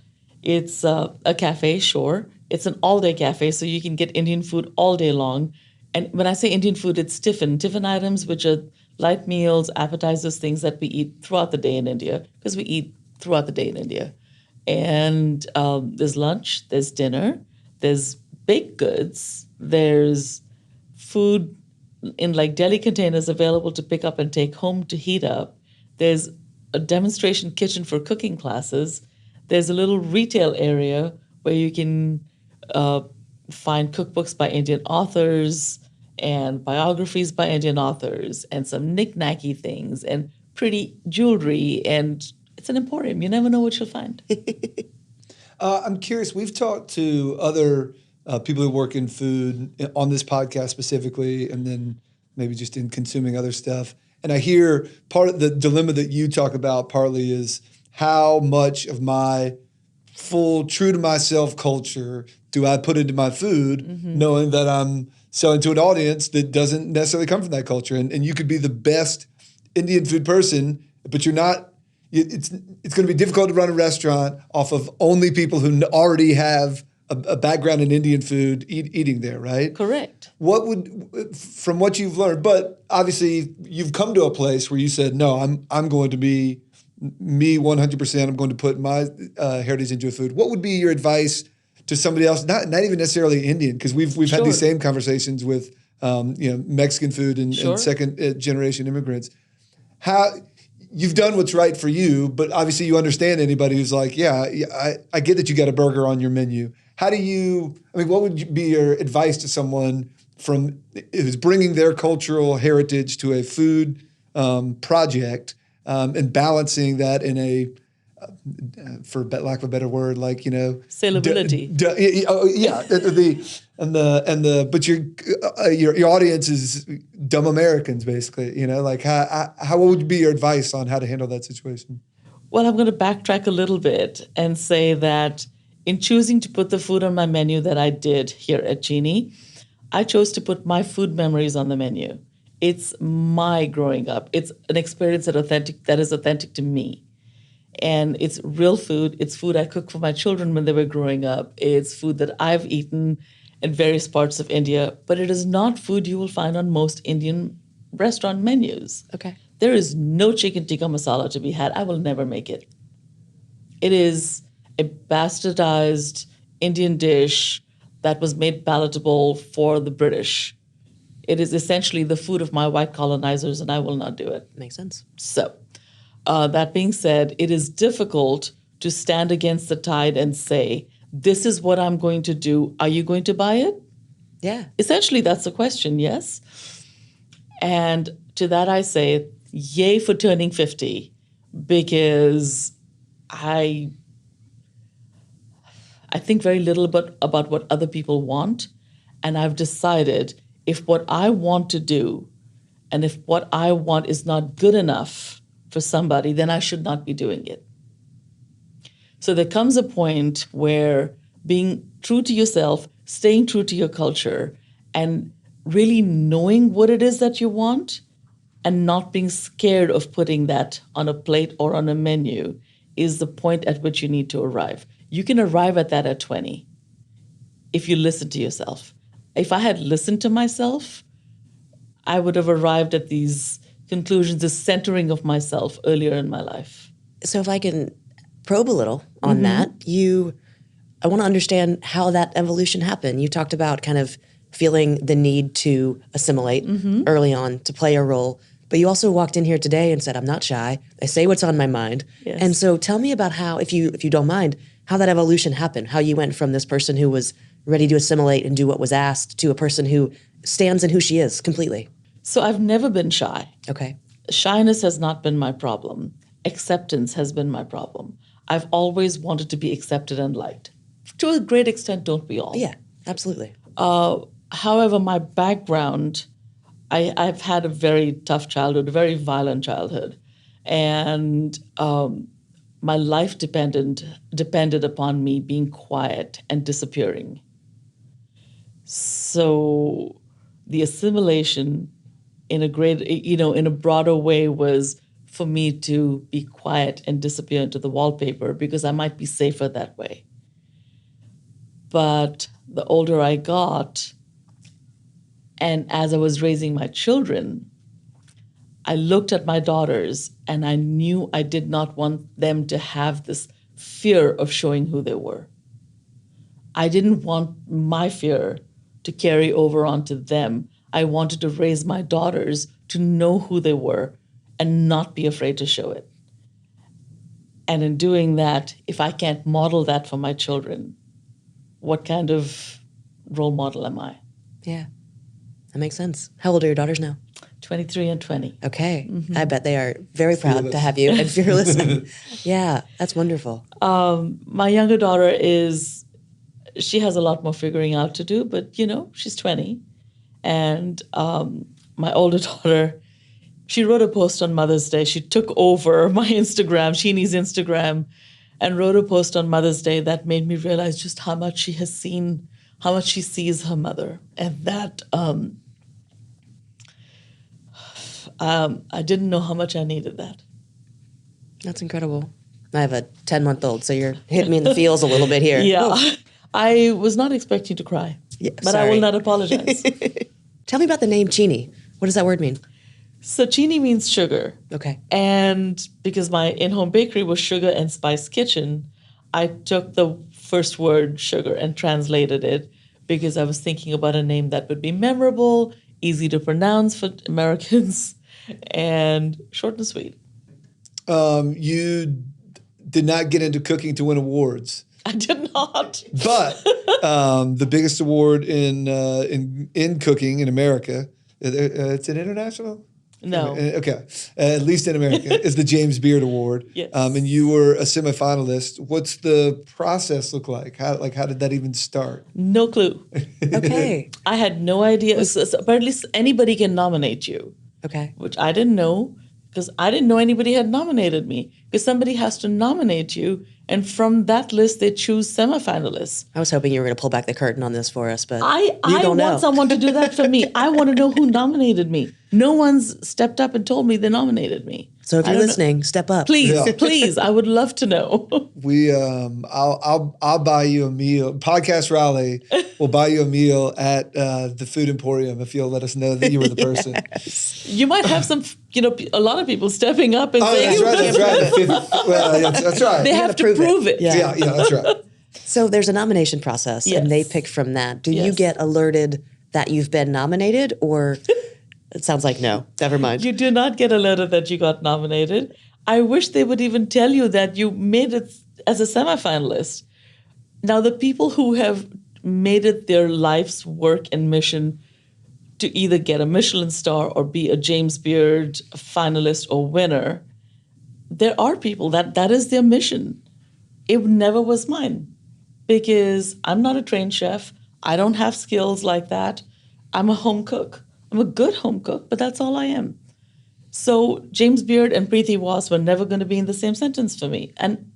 Speaker 3: It's a cafe, sure. It's an all-day cafe, so you can get Indian food all day long. And when I say Indian food, it's tiffin items, which are light meals, appetizers, things that we eat throughout the day in India, because we eat throughout the day in India. And there's lunch, there's dinner, there's baked goods, there's food in like deli containers available to pick up and take home to heat up. There's a demonstration kitchen for cooking classes. There's a little retail area where you can find cookbooks by Indian authors and biographies by Indian authors and some knick-knacky things and pretty jewelry. And it's an emporium. You never know what you'll find.
Speaker 1: I'm curious. We've talked to other people who work in food on this podcast specifically, and then maybe just in consuming other stuff. And I hear part of the dilemma that you talk about partly is how much of my full, true to myself culture do I put into my food, knowing that I'm selling to an audience that doesn't necessarily come from that culture. And you could be the best Indian food person, but you're not. It's going to be difficult to run a restaurant off of only people who already have a background in Indian food eating there, right?
Speaker 3: Correct.
Speaker 1: What would, from what you've learned, but obviously you've come to a place where you said, no, I'm going to be me 100%. I'm going to put my heritage into a food. What would be your advice to somebody else, not even necessarily Indian, because we've had these same conversations with Mexican food and second generation immigrants. How you've done what's right for you, but obviously you understand anybody who's like, I get that you got a burger on your menu. How do you, what would be your advice to someone who's bringing their cultural heritage to a food project and balancing that in a, for lack of a better word, like,
Speaker 3: saleability.
Speaker 1: But your audience is dumb Americans, basically. How would be your advice on how to handle that situation?
Speaker 3: Well, I'm going to backtrack a little bit and say that in choosing to put the food on my menu that I did here at Cheeni, I chose to put my food memories on the menu. It's my growing up. It's an experience that is authentic to me. And it's real food. It's food I cooked for my children when they were growing up. It's food that I've eaten in various parts of India. But it is not food you will find on most Indian restaurant menus.
Speaker 5: Okay.
Speaker 3: There is no chicken tikka masala to be had. I will never make it. It is a bastardized Indian dish that was made palatable for the British. It is essentially the food of my white colonizers, and I will not do it.
Speaker 5: Makes sense.
Speaker 3: So, that being said, it is difficult to stand against the tide and say, this is what I'm going to do. Are you going to buy it?
Speaker 5: Yeah.
Speaker 3: Essentially, that's the question, yes? And to that I say, yay for turning 50, because I think very little about what other people want. And I've decided if what I want to do and if what I want is not good enough for somebody, then I should not be doing it. So there comes a point where being true to yourself, staying true to your culture, and really knowing what it is that you want and not being scared of putting that on a plate or on a menu is the point at which you need to arrive. You can arrive at that at 20 if you listen to yourself. If I had listened to myself, I would have arrived at these conclusions, this centering of myself earlier in my life.
Speaker 5: So if I can probe a little on that, I want to understand how that evolution happened. You talked about kind of feeling the need to assimilate early on, to play a role. But you also walked in here today and said, I'm not shy. I say what's on my mind.
Speaker 3: Yes.
Speaker 5: And so tell me about how, if you don't mind, how that evolution happened, how you went from this person who was ready to assimilate and do what was asked to a person who stands in who she is completely.
Speaker 3: So I've never been shy.
Speaker 5: Okay.
Speaker 3: Shyness has not been my problem. Acceptance has been my problem. I've always wanted to be accepted and liked. To a great extent, don't we all?
Speaker 5: Yeah, absolutely.
Speaker 3: However, my background, I've had a very tough childhood, a very violent childhood. And my life depended upon me being quiet and disappearing. So the assimilation in a broader way was for me to be quiet and disappear into the wallpaper because I might be safer that way. But the older I got, and as I was raising my children, I looked at my daughters and I knew I did not want them to have this fear of showing who they were. I didn't want my fear to carry over onto them. I wanted to raise my daughters to know who they were and not be afraid to show it. And in doing that, if I can't model that for my children, what kind of role model am I?
Speaker 5: Yeah, that makes sense. How old are your daughters now?
Speaker 3: 23 and 20.
Speaker 5: Okay. I bet they are very proud to have you and fearless. Yeah, that's wonderful.
Speaker 3: My younger daughter she has a lot more figuring out to do, but she's 20. And my older daughter, she wrote a post on Mother's Day. She took over my Instagram, Cheenie's Instagram, and wrote a post on Mother's Day that made me realize just how much she has seen, how much she sees her mother. And that I didn't know how much I needed that.
Speaker 5: That's incredible. I have a 10-month-old, so you're hitting me in the feels a little bit here.
Speaker 3: Yeah.
Speaker 5: Oh.
Speaker 3: I was not expecting to cry, but I will not apologize.
Speaker 5: Tell me about the name Cheeni. What does that word mean?
Speaker 3: So Cheeni means sugar.
Speaker 5: Okay.
Speaker 3: And because my in-home bakery was Sugar and Spice Kitchen, I took the first word sugar and translated it because I was thinking about a name that would be memorable, easy to pronounce for Americans, and short and sweet.
Speaker 1: You did not get into cooking to win awards.
Speaker 3: I did not.
Speaker 1: But the biggest award in cooking in America, it's an international?
Speaker 3: No.
Speaker 1: Okay. At least in America, is the James Beard Award.
Speaker 3: Yes.
Speaker 1: And you were a semifinalist. What's the process look like? How did that even start?
Speaker 3: No clue.
Speaker 5: Okay.
Speaker 3: I had no idea. But at least anybody can nominate you.
Speaker 5: Okay.
Speaker 3: Which I didn't know because I didn't know anybody had nominated me. Because somebody has to nominate you, and from that list, they choose semifinalists.
Speaker 5: I was hoping you were going to pull back the curtain on this for us, but
Speaker 3: I
Speaker 5: don't know.
Speaker 3: want someone to do that for me. I want to know who nominated me. No one's stepped up and told me they nominated me.
Speaker 5: So if
Speaker 3: I
Speaker 5: you're
Speaker 3: don't know.
Speaker 5: listening, step up.
Speaker 3: Please,
Speaker 1: Yeah.
Speaker 3: please, I would love to know.
Speaker 1: I'll buy you a meal. Podcast Raleigh will buy you a meal at the Food Emporium if you'll let us know that you were the person.
Speaker 3: You might have some, a lot of people stepping up and
Speaker 1: Oh,
Speaker 3: saying,
Speaker 1: that's right. That's right.
Speaker 3: they have to
Speaker 5: prove it.
Speaker 3: prove it.
Speaker 5: Yeah.
Speaker 1: Yeah, that's right.
Speaker 5: So there's a nomination process,
Speaker 3: Yes.
Speaker 5: and they pick from that. Do you
Speaker 3: Yes.
Speaker 5: get alerted that you've been nominated, or it sounds like no? Never mind.
Speaker 3: You do not get alerted that you got nominated. I wish they would even tell you that you made it as a semifinalist. Now, the people who have made it their life's work and mission to either get a Michelin star or be a James Beard finalist or winner, there are people that is their mission. It never was mine because I'm not a trained chef. I don't have skills like that. I'm a home cook. I'm a good home cook, but that's all I am. So James Beard and Preeti Waas were never going to be in the same sentence for me. And,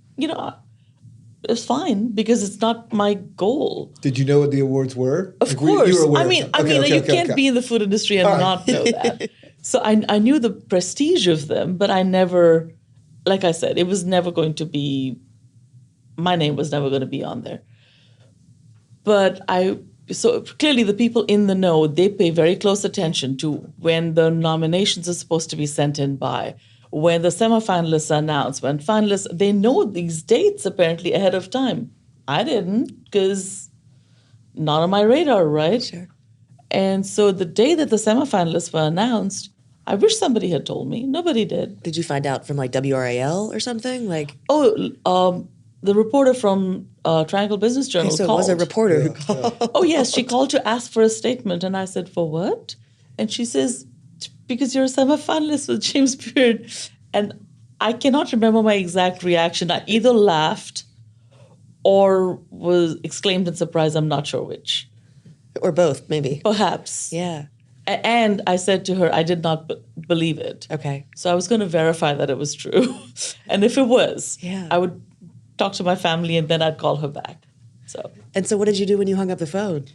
Speaker 3: it's fine because it's not my goal.
Speaker 1: Did you know what the awards were?
Speaker 3: Of
Speaker 1: Like,
Speaker 3: course.
Speaker 1: you were aware
Speaker 3: I mean,
Speaker 1: of them.
Speaker 3: you can't be in the food industry and not know that. So I knew the prestige of them, but I never, like I said, it was never going to be, my name was never going to be on there. But so clearly the people in the know, they pay very close attention to when the nominations are supposed to be sent in by, when the semifinalists are announced, when finalists, they know these dates apparently ahead of time. I didn't, because not on my radar, right?
Speaker 5: Sure.
Speaker 3: And so the day that the semifinalists were announced, I wish somebody had told me. Nobody did.
Speaker 5: Did you find out from like WRAL or something? Like,
Speaker 3: The reporter from Triangle Business Journal
Speaker 5: so it
Speaker 3: called.
Speaker 5: was a reporter who called.
Speaker 3: Oh, yes, she called to ask for a statement. And I said, for what? And she says, because you're a semifinalist with James Beard. And I cannot remember my exact reaction. I either laughed or was exclaimed in surprise. I'm not sure which.
Speaker 5: Or both, maybe.
Speaker 3: Perhaps.
Speaker 5: Yeah.
Speaker 3: And I said to her, I did not believe it.
Speaker 5: Okay.
Speaker 3: So I was going to verify that it was true. And if it was,
Speaker 5: Yeah.
Speaker 3: I would talk to my family and then I'd call her back.
Speaker 5: And so what did you do when you hung up the phone?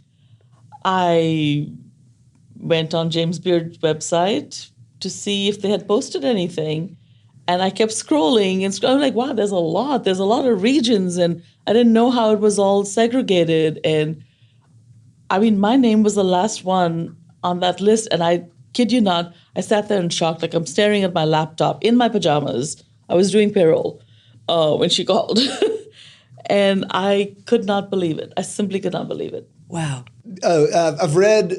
Speaker 3: I went on James Beard's website to see if they had posted anything. And I kept scrolling and I'm like, wow, there's a lot. There's a lot of regions. And I didn't know how it was all segregated. And I mean, my name was the last one on that list. And I kid you not, I sat there in shock. Like I'm staring at my laptop in my pajamas. I was doing payroll when she called. And I could not believe it. I simply could not believe it.
Speaker 5: Wow.
Speaker 1: I've read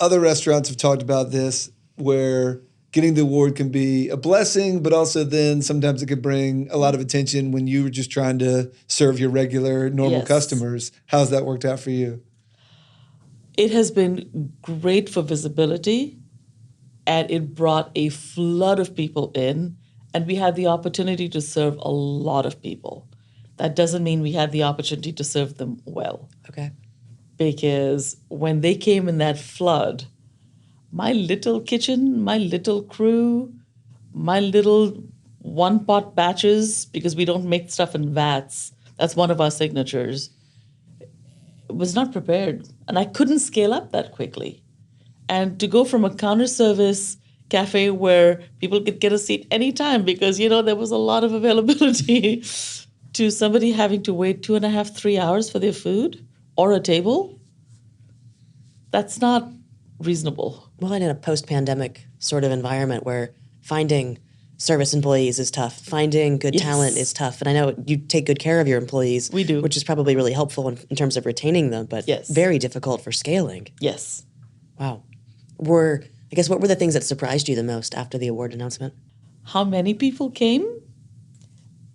Speaker 1: other restaurants have talked about this where getting the award can be a blessing, but also then sometimes it could bring a lot of attention when you were just trying to serve your regular, normal
Speaker 3: Yes.
Speaker 1: customers. How's that worked out for you?
Speaker 3: It has been great for visibility, and it brought a flood of people in, and we had the opportunity to serve a lot of people. That doesn't mean we had the opportunity to serve them well,
Speaker 5: Okay.
Speaker 3: because when they came in that flood, my little kitchen, my little crew, my little one-pot batches, because we don't make stuff in vats, that's one of our signatures, was not prepared. And I couldn't scale up that quickly. And to go from a counter service cafe where people could get a seat anytime because, there was a lot of availability to somebody having to wait 2.5, 3 hours for their food or a table, that's not reasonable.
Speaker 5: Well, and in a post-pandemic sort of environment where finding service employees is tough, finding good
Speaker 3: Yes.
Speaker 5: talent is tough. And I know you take good care of your employees.
Speaker 3: We do.
Speaker 5: Which is probably really helpful in terms of retaining them, but
Speaker 3: Yes.
Speaker 5: very difficult for scaling.
Speaker 3: Yes.
Speaker 5: Wow. What were the things that surprised you the most after the award announcement?
Speaker 3: How many people came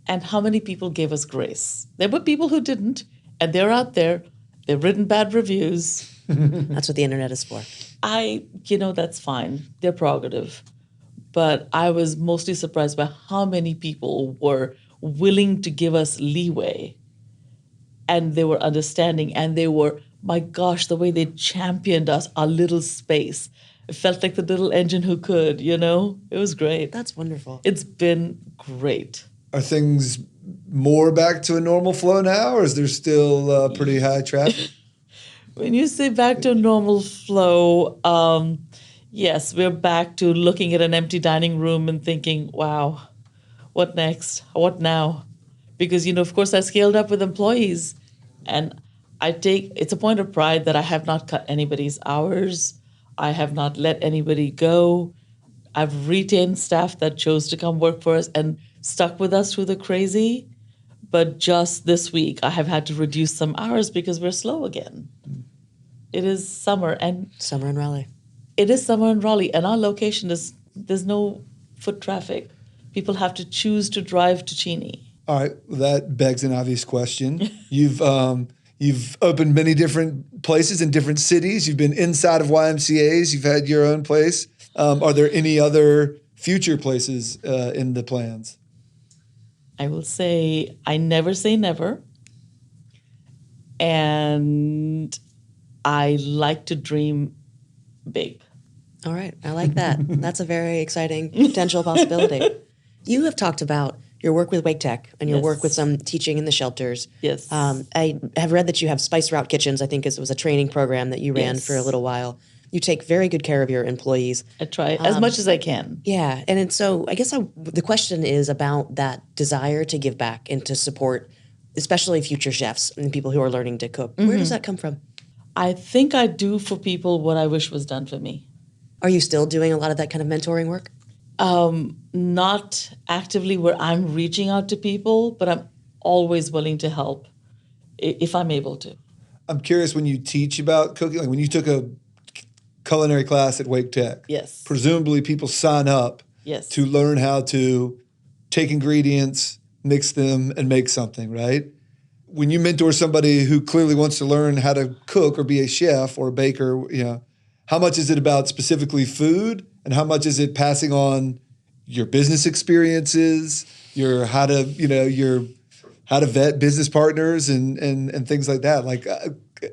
Speaker 3: and how many people gave us grace. There were people who didn't, and they're out there. They've written bad reviews.
Speaker 5: That's what the internet is for.
Speaker 3: That's fine. Their prerogative. But I was mostly surprised by how many people were willing to give us leeway. And they were understanding. And they were, my gosh, the way they championed us, our little space. It felt like the little engine who could, It was great.
Speaker 5: That's wonderful.
Speaker 3: It's been great.
Speaker 1: Are things more back to a normal flow now, or is there still pretty high traffic?
Speaker 3: When you say back to a normal flow, yes, we're back to looking at an empty dining room and thinking, wow, what next? What now? Because, of course, I scaled up with employees. And it's a point of pride that I have not cut anybody's hours. I have not let anybody go. I've retained staff that chose to come work for us and stuck with us through the crazy. But just this week, I have had to reduce some hours because we're slow again. It is summer, and
Speaker 5: Summer in Raleigh.
Speaker 3: it is summer in Raleigh, and our location there's no foot traffic. People have to choose to drive to Cheeni.
Speaker 1: All right, well, that begs an obvious question. You've opened many different places in different cities. You've been inside of YMCA's. You've had your own place. Are there any other future places in the plans?
Speaker 3: I will say I never say never, and I like to dream big.
Speaker 5: All right. I like that. That's a very exciting potential possibility. You have talked about your work with Wake Tech and your
Speaker 3: Yes.
Speaker 5: work with some teaching in the shelters.
Speaker 3: Yes.
Speaker 5: I have read that you have Spice Route Kitchens. I think it was a training program that you ran
Speaker 3: Yes.
Speaker 5: for a little while. You take very good care of your employees.
Speaker 3: I try as much as I can.
Speaker 5: Yeah, and so I guess the question is about that desire to give back and to support, especially future chefs and people who are learning to cook. Where does that come from?
Speaker 3: I think I do for people what I wish was done for me.
Speaker 5: Are you still doing a lot of that kind of mentoring work?
Speaker 3: Not actively where I'm reaching out to people, but I'm always willing to help if I'm able to.
Speaker 1: I'm curious, when you teach about cooking, like when you took a culinary class at Wake Tech,
Speaker 3: Yes.
Speaker 1: presumably people sign up
Speaker 3: Yes.
Speaker 1: to learn how to take ingredients, mix them, and make something, right? When you mentor somebody who clearly wants to learn how to cook or be a chef or a baker, how much is it about specifically food, and how much is it passing on your business experiences, your how to vet business partners and things like that? Like,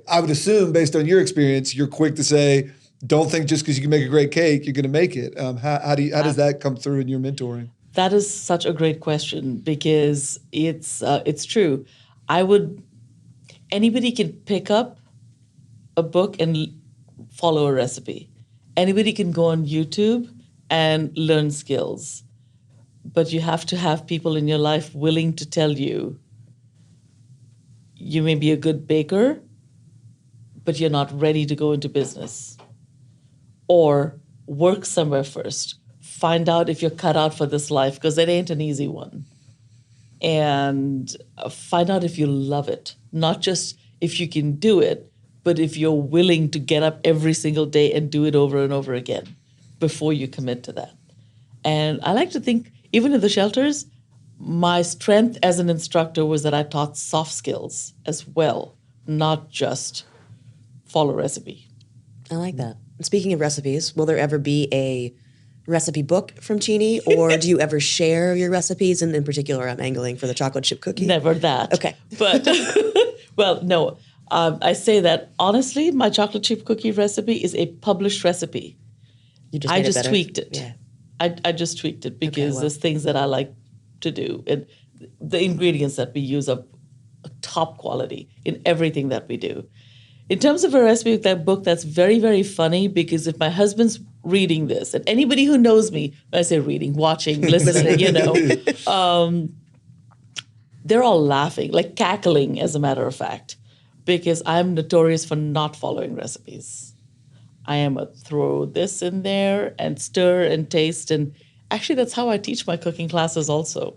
Speaker 1: I would assume, based on your experience, you're quick to say, don't think just because you can make a great cake, you're going to make it. How does that come through in your mentoring?
Speaker 3: That is such a great question because it's true. Anybody can pick up a book and follow a recipe. Anybody can go on YouTube and learn skills. But you have to have people in your life willing to tell you, you may be a good baker, but you're not ready to go into business. Or work somewhere first. Find out if you're cut out for this life, because it ain't an easy one. And find out if you love it. Not just if you can do it, but if you're willing to get up every single day and do it over and over again before you commit to that. And I like to think, even in the shelters, my strength as an instructor was that I taught soft skills as well, not just follow recipe.
Speaker 5: I like that. And speaking of recipes, will there ever be a recipe book from Cheeni, or do you ever share your recipes? And in particular, I'm angling for the chocolate chip cookie.
Speaker 3: Never that.
Speaker 5: Okay.
Speaker 3: But, well, no. I say that, honestly, my chocolate chip cookie recipe is a published recipe.
Speaker 5: You just
Speaker 3: I
Speaker 5: made it
Speaker 3: just
Speaker 5: better.
Speaker 3: tweaked it.
Speaker 5: Yeah.
Speaker 3: I just tweaked it because
Speaker 5: wow.
Speaker 3: there's things that I like to do. And the ingredients that we use are top quality in everything that we do. In terms of a recipe book, that's very, very funny because if my husband's reading this, and anybody who knows me, when I say reading, watching, listening, they're all laughing, like cackling, as a matter of fact, because I'm notorious for not following recipes. I am a throw this in there and stir and taste. And actually, that's how I teach my cooking classes also.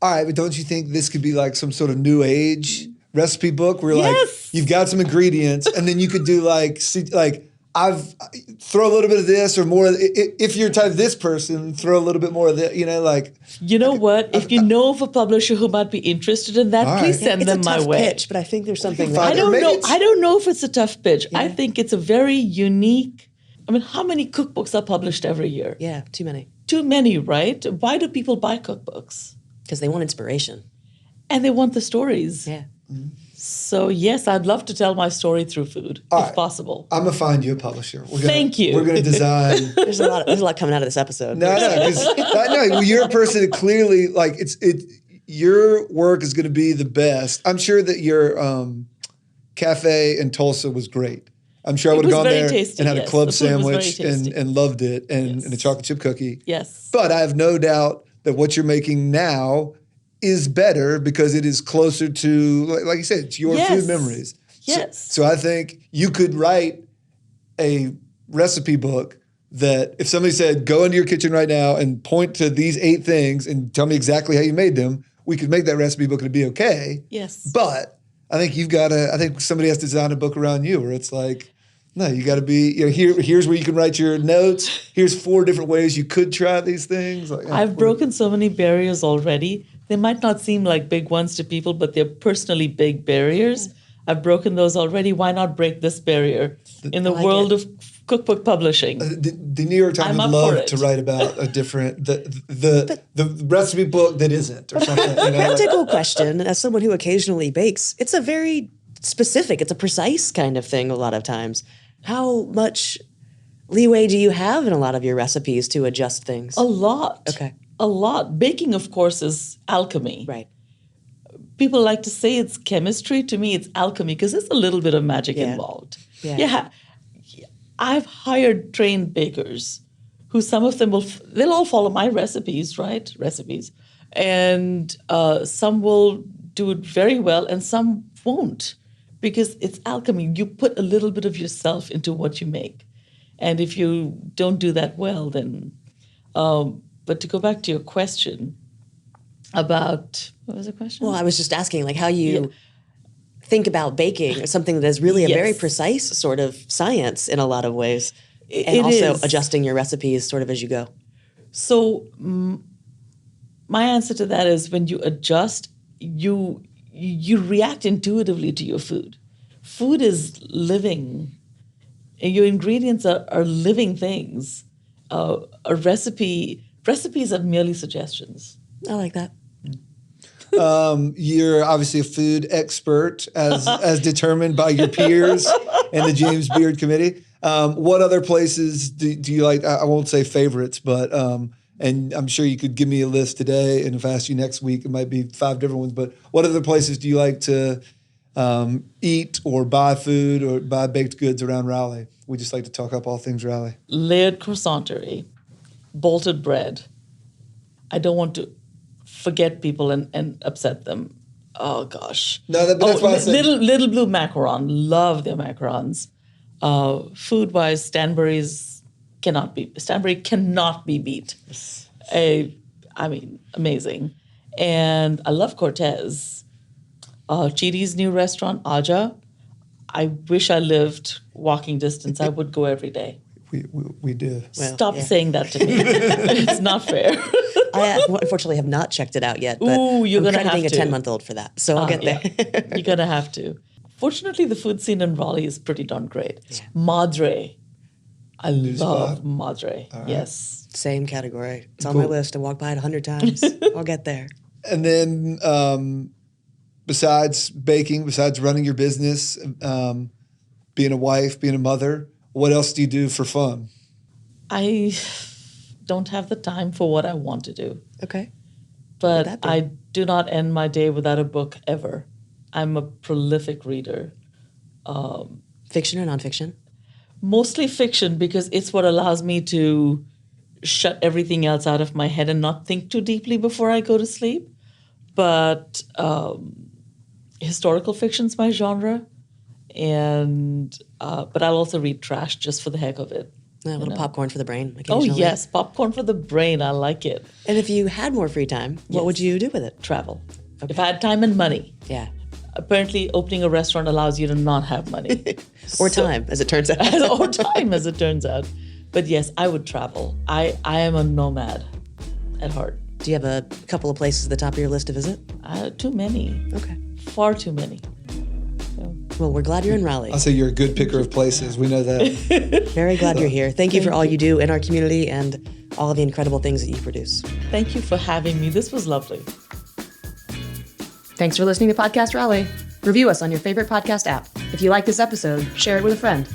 Speaker 1: All right, but don't you think this could be like some sort of new age recipe book where like
Speaker 3: Yes.
Speaker 1: you've got some ingredients and then you could do I've throw a little bit of this or more. If you're type this person, throw a little bit more of that,
Speaker 3: You know what? If you know of a publisher who might be interested in that,
Speaker 1: All right.
Speaker 3: please send
Speaker 5: It's
Speaker 3: them
Speaker 5: a
Speaker 3: my
Speaker 5: tough
Speaker 3: way.
Speaker 5: pitch, but I think there's something
Speaker 1: find
Speaker 3: I
Speaker 5: there.
Speaker 1: it.
Speaker 3: don't
Speaker 1: Maybe
Speaker 3: know.
Speaker 1: it's-
Speaker 3: I don't know if it's a tough pitch. I think it's a very unique. I mean, how many cookbooks are published every year?
Speaker 5: Yeah, too many.
Speaker 3: Too many, right? Why do people buy cookbooks?
Speaker 5: Because they want inspiration.
Speaker 3: And they want the stories.
Speaker 5: Yeah.
Speaker 3: So yes, I'd love to tell my story through food, if
Speaker 1: right.
Speaker 3: possible.
Speaker 1: I'm gonna find you a publisher.
Speaker 3: Thank you.
Speaker 1: We're gonna design.
Speaker 5: There's a lot coming out of this episode.
Speaker 1: No, because you're a person that clearly your work is going to be the best. I'm sure that your cafe in Tulsa was great. I'm sure I would have
Speaker 3: was
Speaker 1: gone
Speaker 3: very
Speaker 1: there
Speaker 3: tasty,
Speaker 1: and had a
Speaker 3: yes.
Speaker 1: club
Speaker 3: The food was very
Speaker 1: sandwich
Speaker 3: tasty.
Speaker 1: and loved it and
Speaker 3: Yes.
Speaker 1: a chocolate chip cookie.
Speaker 3: Yes.
Speaker 1: But I have no doubt that what you're making now is better because it is closer to, like you said, it's your
Speaker 3: Yes.
Speaker 1: food memories.
Speaker 3: Yes.
Speaker 1: So I think you could write a recipe book that if somebody said, go into your kitchen right now and point to these 8 things and tell me exactly how you made them, we could make that recipe book and it'd be okay.
Speaker 3: Yes.
Speaker 1: But I think I think somebody has to design a book around you where it's like, no, you got to be, here's where you can write your notes. Here's 4 different ways you could try these things. Like,
Speaker 3: I've broken so many barriers already. They might not seem like big ones to people, but they're personally big barriers. I've broken those already. Why not break this barrier in the
Speaker 5: like
Speaker 3: world
Speaker 5: it.
Speaker 3: of cookbook publishing?
Speaker 1: The New York Times
Speaker 3: I'm
Speaker 1: would
Speaker 3: up for
Speaker 1: love
Speaker 3: it.
Speaker 1: to write about a different the recipe book that isn't or something.
Speaker 5: Practical question, as someone who occasionally bakes, it's a very specific, it's a precise kind of thing a lot of times. How much leeway do you have in a lot of your recipes to adjust things?
Speaker 3: A lot.
Speaker 5: Okay.
Speaker 3: a lot. Baking, of course, is alchemy.
Speaker 5: Right.
Speaker 3: People like to say it's chemistry. To me, it's alchemy because there's a little bit of magic
Speaker 5: Yeah.
Speaker 3: involved.
Speaker 5: Yeah.
Speaker 3: I've hired trained bakers who some of them they'll all follow my recipes, right? And some will do it very well and some won't because it's alchemy. You put a little bit of yourself into what you make. And if you don't do that well, then... but to go back to your question about... What was the question?
Speaker 5: Well, I was just asking, like, how you think about baking or something that is really a very
Speaker 3: Yes.
Speaker 5: precise sort of science in a lot of ways, and
Speaker 3: It
Speaker 5: also
Speaker 3: is.
Speaker 5: adjusting your recipes sort of as you go.
Speaker 3: So my answer to that is when you adjust, you react intuitively to your food. Food is living. Your ingredients are living things. Recipes are merely suggestions.
Speaker 5: I like that.
Speaker 1: You're obviously a food expert as determined by your peers and the James Beard Committee. What other places do you like? I won't say favorites, but and I'm sure you could give me a list today, and if I ask you next week, it might be 5 different ones. But what other places do you like to eat or buy food or buy baked goods around Raleigh? We just like to talk up all things Raleigh.
Speaker 3: Layered croissanterie, bolted bread. I don't want to forget people and upset them. Oh gosh.
Speaker 1: No, that's why I said
Speaker 3: Little Blue macaron. Love their macarons. Food wise, Stanbury cannot be beat. I mean, amazing. And I love Cortez. Cheety's new restaurant, Aja. I wish I lived walking distance. I would go every day.
Speaker 1: we do.
Speaker 5: Well,
Speaker 3: Stop
Speaker 5: yeah.
Speaker 3: saying that to me. It's not fair.
Speaker 5: I unfortunately have not checked it out yet, but
Speaker 3: Ooh, you're
Speaker 5: I'm
Speaker 3: gonna have
Speaker 5: crediting a
Speaker 3: to.
Speaker 5: 10-month-old for that, so I'll get there.
Speaker 3: You're gonna have to. Fortunately, the food scene in Raleigh is pretty darn great. Madre. I love
Speaker 1: spot.
Speaker 3: Madre. Yes.
Speaker 5: Same category. It's on my list. I walked by it 100 times. I'll get there.
Speaker 1: And then besides baking, besides running your business, being a wife, being a mother, what else do you do for fun?
Speaker 3: I don't have the time for what I want to do,
Speaker 5: Okay.
Speaker 3: but
Speaker 5: that be?
Speaker 3: I do not end my day without a book ever. I'm a prolific reader.
Speaker 5: Fiction or nonfiction?
Speaker 3: Mostly fiction because it's what allows me to shut everything else out of my head and not think too deeply before I go to sleep. But historical fiction's my genre, and but I'll also read trash just for the heck of it.
Speaker 5: A little popcorn for the brain
Speaker 3: Oh
Speaker 5: occasionally.
Speaker 3: yes, popcorn for the brain. I like it.
Speaker 5: And if you had more free time, what would you do with it?
Speaker 3: Travel. If I had time and money.
Speaker 5: Yeah.
Speaker 3: Apparently, opening a restaurant allows you to not have money.
Speaker 5: Or time, as it turns out.
Speaker 3: Or time, as it turns out. But yes, I would travel. I am a nomad at heart.
Speaker 5: Do you have a couple of places at the top of your list to visit?
Speaker 3: Too many.
Speaker 5: Okay.
Speaker 3: Far too many.
Speaker 5: Well, we're glad you're in Raleigh.
Speaker 1: I'll say you're a good picker of places. We know that.
Speaker 5: Very glad you're here. Thank you for all you do in our community and all of the incredible things that you produce.
Speaker 3: Thank you for having me. This was lovely.
Speaker 2: Thanks for listening to Podcast Raleigh. Review us on your favorite podcast app. If you like this episode, share it with a friend.